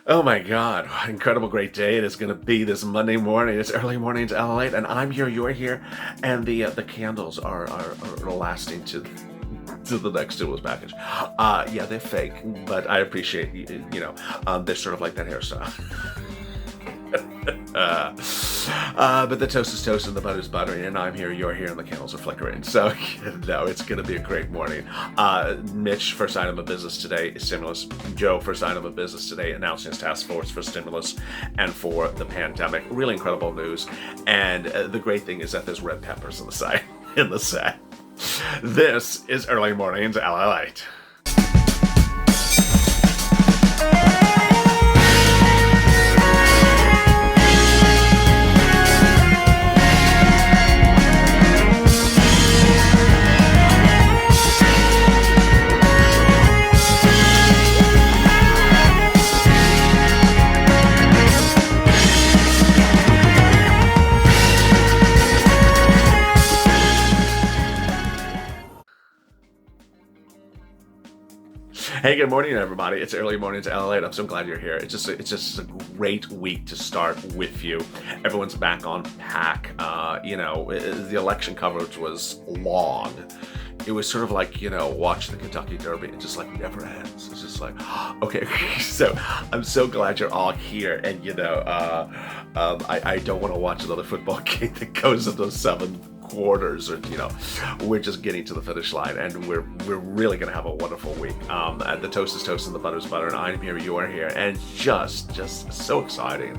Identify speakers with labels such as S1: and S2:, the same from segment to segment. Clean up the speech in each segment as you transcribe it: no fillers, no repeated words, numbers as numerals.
S1: Oh my God, what an incredible great day it is going to be this Monday morning. It's early mornings LALATE, and I'm here, you're here, and the candles are lasting to the next stimulus package. Yeah, they're fake, but I appreciate they're sort of like that hairstyle. uh, but the toast is toast and the butter's buttering, and I'm here, you're here, and the candles are flickering. So, no, it's going to be a great morning. Mitch, first item of business today is stimulus. Joe, first item of business today, announcing his task force for stimulus and for the pandemic. Really incredible news. And the great thing is that there's red peppers on the side, in the set. This is Early Mornings LALATE. Hey, good morning, everybody. It's early mornings LALATE. I'm so glad you're here. It's just a great week to start with you. Everyone's back on pack. The election coverage was long. It was sort of like, watch the Kentucky Derby. It just like never ends. It's just like, okay. So I'm so glad you're all here. And, I don't want to watch another football game that goes into 7 quarters, or we're just getting to the finish line, and we're really gonna have a wonderful week. The toast is toast and the butter's butter, and I'm here, you are here, and just so exciting.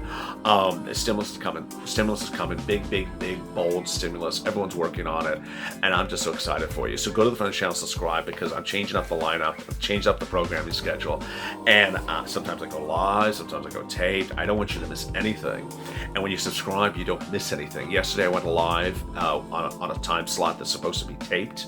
S1: Stimulus is coming, big bold stimulus. Everyone's working on it, and I'm just so excited for you. So go to the front channel, subscribe, because I'm changing up the lineup, I've changed up the programming schedule, and sometimes I go live, sometimes I go taped. I don't want you to miss anything, and when you subscribe, you don't miss anything. Yesterday I went live on a time slot that's supposed to be taped.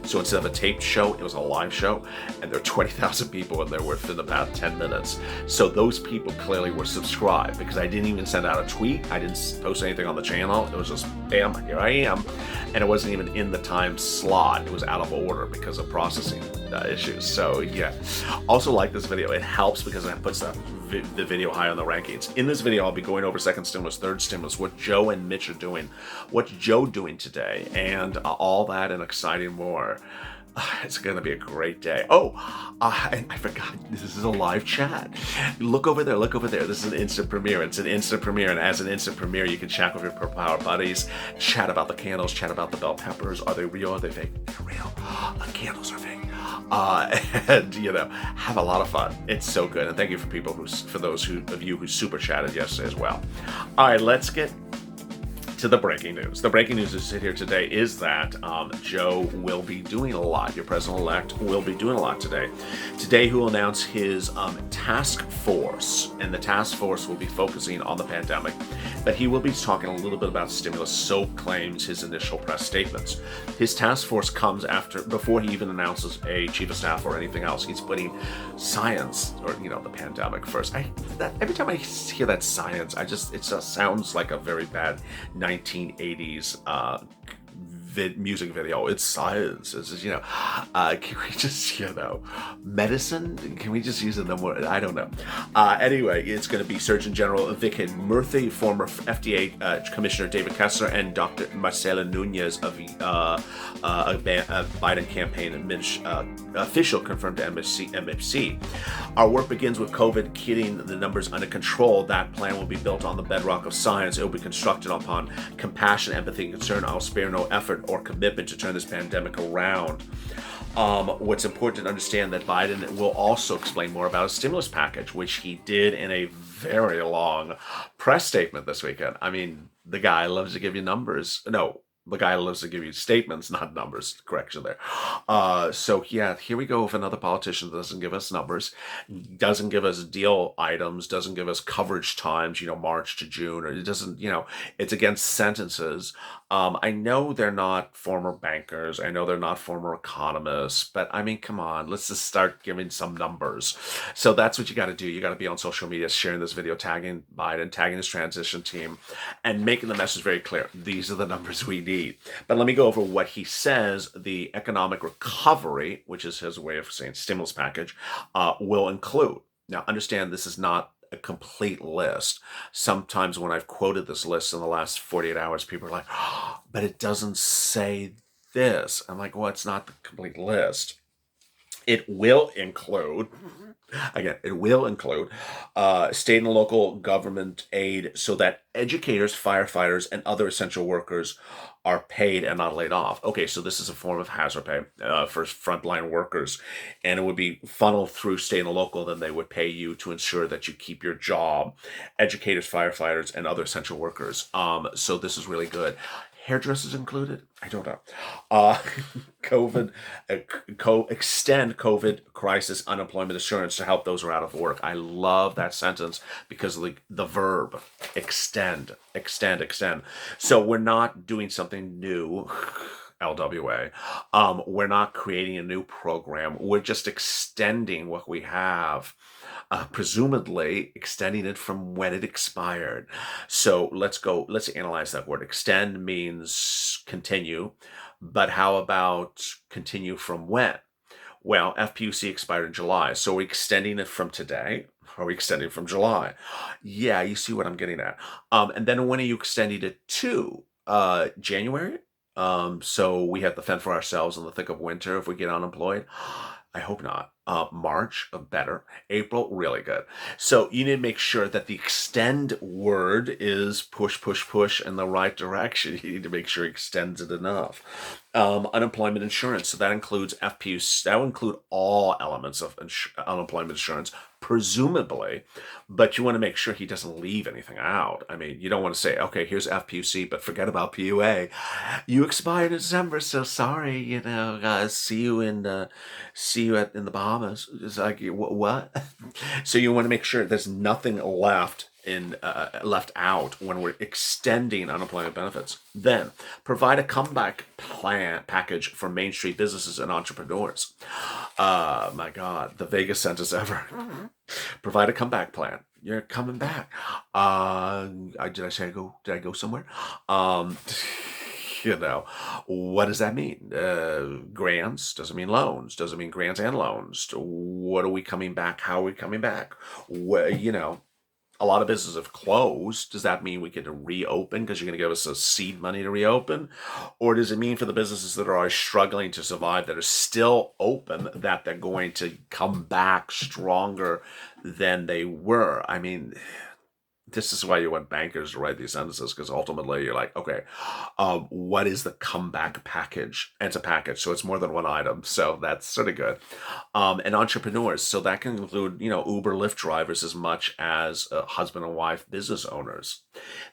S1: So instead of a taped show, it was a live show, and there are 20,000 people in there within about 10 minutes. So those people clearly were subscribed, because I didn't even send out a tweet. I didn't post anything on the channel. It was just, bam, here I am. And it wasn't even in the time slot. It was out of order because of processing issues. So yeah, also like this video. It helps because it puts the video high on the rankings. In this video, I'll be going over second stimulus, third stimulus, what Joe and Mitch are doing, what's Joe doing today, and all that and exciting more. It's going to be a great day. And I forgot, this is a live chat. Look over there. This is an instant premiere. It's an instant premiere, and as an instant premiere, you can chat with your Power buddies, chat about the candles, chat about the bell peppers. Are they real? Are they fake? They're real. The candles are fake. And have a lot of fun. It's so good. And thank you for those of you who super chatted yesterday as well. All right, let's get to the breaking news. The breaking news is here today is that Joe will be doing a lot. Your president-elect will be doing a lot today. Today he will announce his task force, and the task force will be focusing on the pandemic, but he will be talking a little bit about stimulus, so claims his initial press statements. His task force comes before he even announces a chief of staff or anything else. He's putting science, or the pandemic first. Every time I hear that science, it just sounds like a very bad 1980s music video. It's science. It's just, can we just, medicine? Can we just use the word? I don't know. Anyway, it's going to be Surgeon General Vikram Murthy, former FDA Commissioner David Kessler, and Dr. Marcela Nunez of Biden campaign official confirmed to MFC. Our work begins with COVID, getting the numbers under control. That plan will be built on the bedrock of science. It will be constructed upon compassion, empathy, and concern. I'll spare no effort or commitment to turn this pandemic around. What's important to understand that Biden will also explain more about his stimulus package, which he did in a very long press statement this weekend. I mean, the guy loves to give you numbers. No, the guy loves to give you statements, not numbers. Correction there. So yeah, here we go with another politician that doesn't give us numbers, doesn't give us deal items, doesn't give us coverage times, March to June, or it doesn't, it's against sentences. I know they're not former bankers. I know they're not former economists, but I mean, come on, let's just start giving some numbers. So that's what you got to do. You got to be on social media, sharing this video, tagging Biden, tagging his transition team, and making the message very clear. These are the numbers we need. But let me go over what he says the economic recovery, which is his way of saying stimulus package, will include. Now, understand this is not a complete list. Sometimes when I've quoted this list in the last 48 hours, people are like, oh, but it doesn't say this. I'm like, well, it's not the complete list. It will include, again, it will include state and local government aid so that educators, firefighters, and other essential workers are paid and not laid off. Okay, so this is a form of hazard pay for frontline workers, and it would be funneled through state and local. Then they would pay you to ensure that you keep your job, educators, firefighters, and other essential workers. So this is really good. Hairdressers included? I don't know. Uh, COVID, extend COVID crisis unemployment insurance to help those who are out of work. I love that sentence because of the verb extend, extend, extend. So we're not doing something new. LWA. We're not creating a new program. We're just extending what we have, presumably extending it from when it expired. So let's analyze that word. Extend means continue, but how about continue from when? Well, FPUC expired in July, so we're extending it from today. Are we extending from July? Yeah, you see what I'm getting at. And then when are you extending it to? January? So we have to fend for ourselves in the thick of winter if we get unemployed. I hope not. March, better. April, really good. So you need to make sure that the extend word is push, push, push in the right direction. You need to make sure it extends it enough. Unemployment insurance. So that includes FPUC. That will include all elements of unemployment insurance, presumably, but you want to make sure he doesn't leave anything out. I mean, you don't want to say, okay, here's FPUC, but forget about PUA. You expired in December, so sorry. Guys, see you in the Bahamas. It's like what? So you want to make sure there's nothing left out when we're extending unemployment benefits. Then provide a comeback plan package for Main Street businesses and entrepreneurs. My God, the vaguest sentence ever. Provide a comeback plan. You're coming back. Did I say did I go somewhere? What does that mean? Grants doesn't mean loans. Doesn't mean grants and loans. What are we coming back? How are we coming back? A lot of businesses have closed. Does that mean we get to reopen because you're going to give us a seed money to reopen? Or does it mean for the businesses that are struggling to survive, that are still open, that they're going to come back stronger than they were? I mean, this is why you want bankers to write these sentences, because ultimately you're like, okay, what is the comeback package? And it's a package, so it's more than one item. So that's sort of good. And entrepreneurs, so that can include, Uber, Lyft drivers, as much as husband and wife business owners.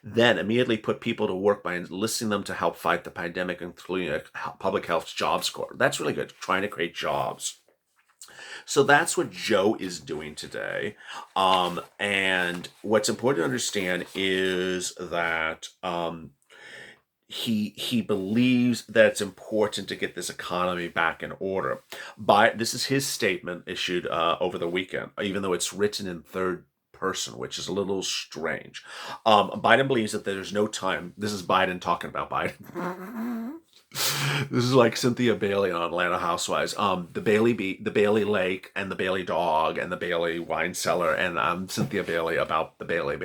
S1: Then immediately put people to work by enlisting them to help fight the pandemic, including a public health jobs corps. That's really good, trying to create jobs. So that's what Joe is doing today. And what's important to understand is that he believes that it's important to get this economy back in order. This is his statement issued over the weekend, even though it's written in third person, which is a little strange. Biden believes that there's no time. This is Biden talking about Biden. This is like Cynthia Bailey on Atlanta Housewives. The Bailey Lake, and the Bailey dog, and the Bailey wine cellar, and I'm Cynthia Bailey about the Bailey.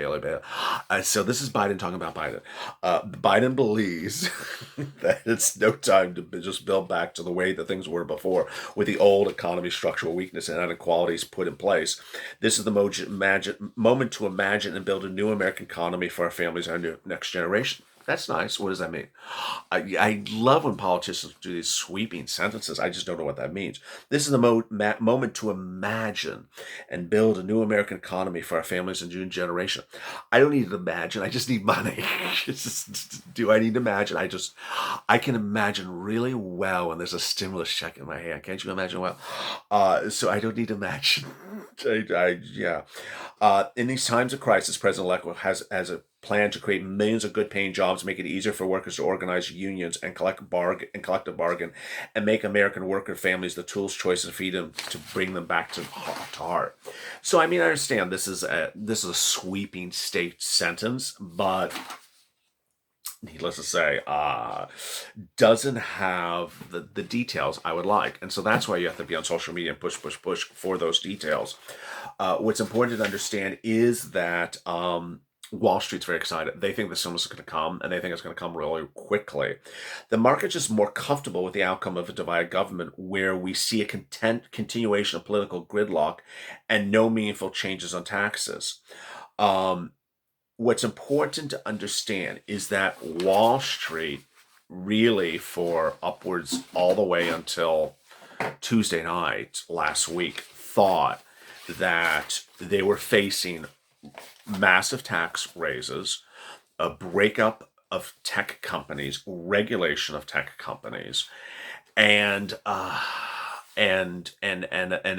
S1: So this is Biden talking about Biden. Biden believes that it's no time to just build back to the way that things were before, with the old economy structural weakness and inequalities put in place. This is the moment to imagine and build a new American economy for our families and our next generation. That's nice. What does that mean? I love when politicians do these sweeping sentences. I just don't know what that means. This is the moment to imagine and build a new American economy for our families and new generation. I don't need to imagine. I just need money. Do I need to imagine? I can imagine really well when there's a stimulus check in my hand. Can't you imagine well? So I don't need to imagine. Yeah. In these times of crisis, President-elect has a plan to create millions of good-paying jobs, make it easier for workers to organize unions and collective bargain, and make American worker families the tools, choice, and freedom to bring them back to heart. So, I mean, I understand this is a sweeping state sentence, but needless to say, doesn't have the details I would like. And so that's why you have to be on social media and push, push, push for those details. What's important to understand is that Wall Street's very excited. They think the stimulus is going to come, and they think it's going to come really quickly. The market's just more comfortable with the outcome of a divided government where we see a continuation of political gridlock and no meaningful changes on taxes. What's important to understand is that Wall Street really, for upwards all the way until Tuesday night last week, thought that they were facing massive tax raises, a breakup of tech companies, regulation of tech companies, and a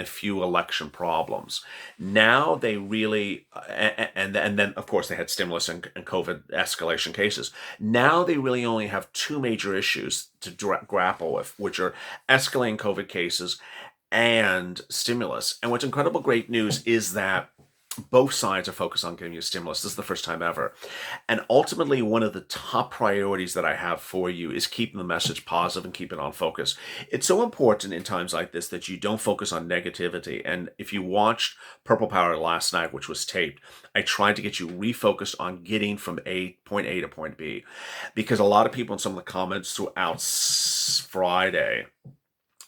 S1: few election problems. Now they really, and then of course they had stimulus and COVID escalation cases. Now they really only have two major issues to grapple with, which are escalating COVID cases and stimulus. And what's incredible great news is that both sides are focused on giving you stimulus. This is the first time ever. And ultimately, one of the top priorities that I have for you is keeping the message positive and keep it on focus. It's so important in times like this that you don't focus on negativity. And if you watched Purple Power last night, which was taped, I tried to get you refocused on getting from point A to point B. Because a lot of people in some of the comments throughout Friday,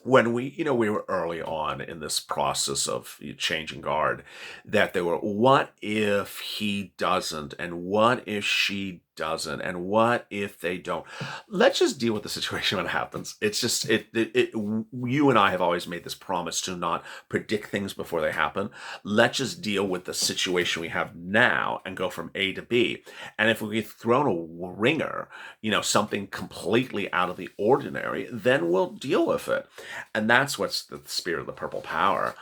S1: when we were early on in this process of changing guard, that there were, what if he doesn't, and what if she doesn't, and what if they don't? Let's just deal with the situation when it happens. It's just, you and I have always made this promise to not predict things before they happen. Let's just deal with the situation we have now and go from A to B. And if we get thrown a ringer, something completely out of the ordinary, then we'll deal with it. And that's what's the spirit of the Purple Power.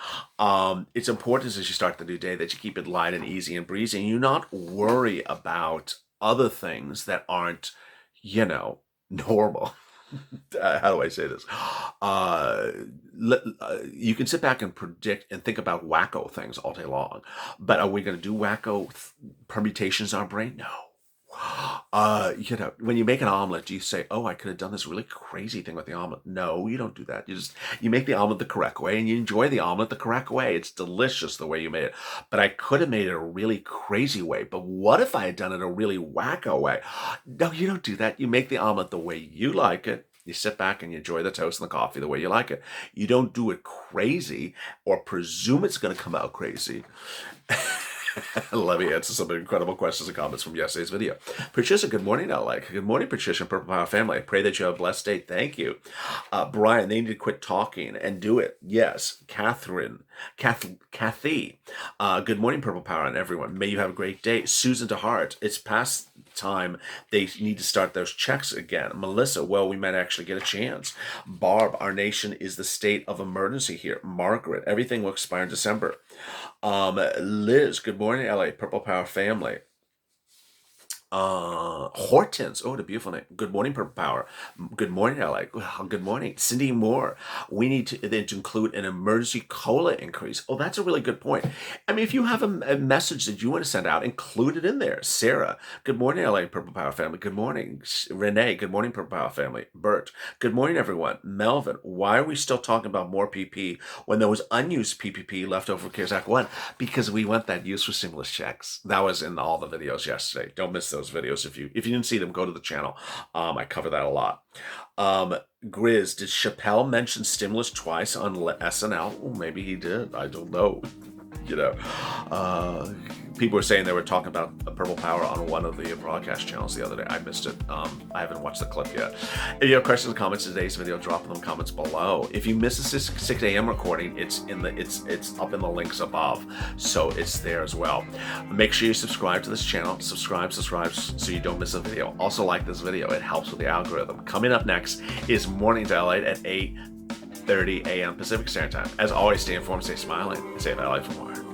S1: It's important as you start the new day that you keep it light and easy and breezy, and you not worry about other things that aren't, normal. How do I say this? You can sit back and predict and think about wacko things all day long, but are we going to do wacko permutations in our brain? No. When you make an omelet, do you say, oh, I could have done this really crazy thing with the omelet? No, you don't do that. You make the omelet the correct way, and you enjoy the omelet the correct way. It's delicious the way you made it. But I could have made it a really crazy way. But what if I had done it a really wacko way? No, you don't do that. You make the omelet the way you like it. You sit back and you enjoy the toast and the coffee the way you like it. You don't do it crazy or presume it's going to come out crazy. Let me answer some incredible questions and comments from yesterday's video. Patricia, good morning, LA. Good morning, Patricia and Purple Power family. I pray that you have a blessed day. Thank you. Brian, they need to quit talking and do it. Yes. Kathy. Good morning, Purple Power and everyone. May you have a great day. Susan DeHart, it's past time they need to start those checks again. Melissa, well, we might actually get a chance. Barb, our nation is the state of emergency here. Margaret, everything will expire in December. Liz, good morning, LA Purple Power family. Hortense, oh, the beautiful name. Good morning, Purple Power. Good morning, LA. Good morning, Cindy Moore. We need to then include an emergency COLA increase. Oh, that's a really good point. I mean, if you have a message that you want to send out, include it in there. Sarah, good morning, LA Purple Power family. Good morning, Renee. Good morning, Purple Power family. Bert, good morning, everyone. Melvin, why are we still talking about more PP when there was unused PPP left over for CARES Act 1? Because we want that used for stimulus checks. That was in all the videos yesterday. Don't miss those videos. If you didn't see them, go to the channel. I cover that a lot. Grizz, did Chappelle mention stimulus twice on SNL? Oh, maybe he did. I don't know. People were saying they were talking about Purple Power on one of the broadcast channels the other day. I missed it. I haven't watched the clip yet. If you have questions or comments in today's video, drop them in the comments below. If you miss the 6 a.m. recording, it's up in the links above, so it's there as well. Make sure you subscribe to this channel. Subscribe, so you don't miss a video. Also like this video. It helps with the algorithm. Coming up next is Mornings LA at 8:30 a.m. Pacific Standard Time. As always, stay informed, stay smiling, and stay LA for more.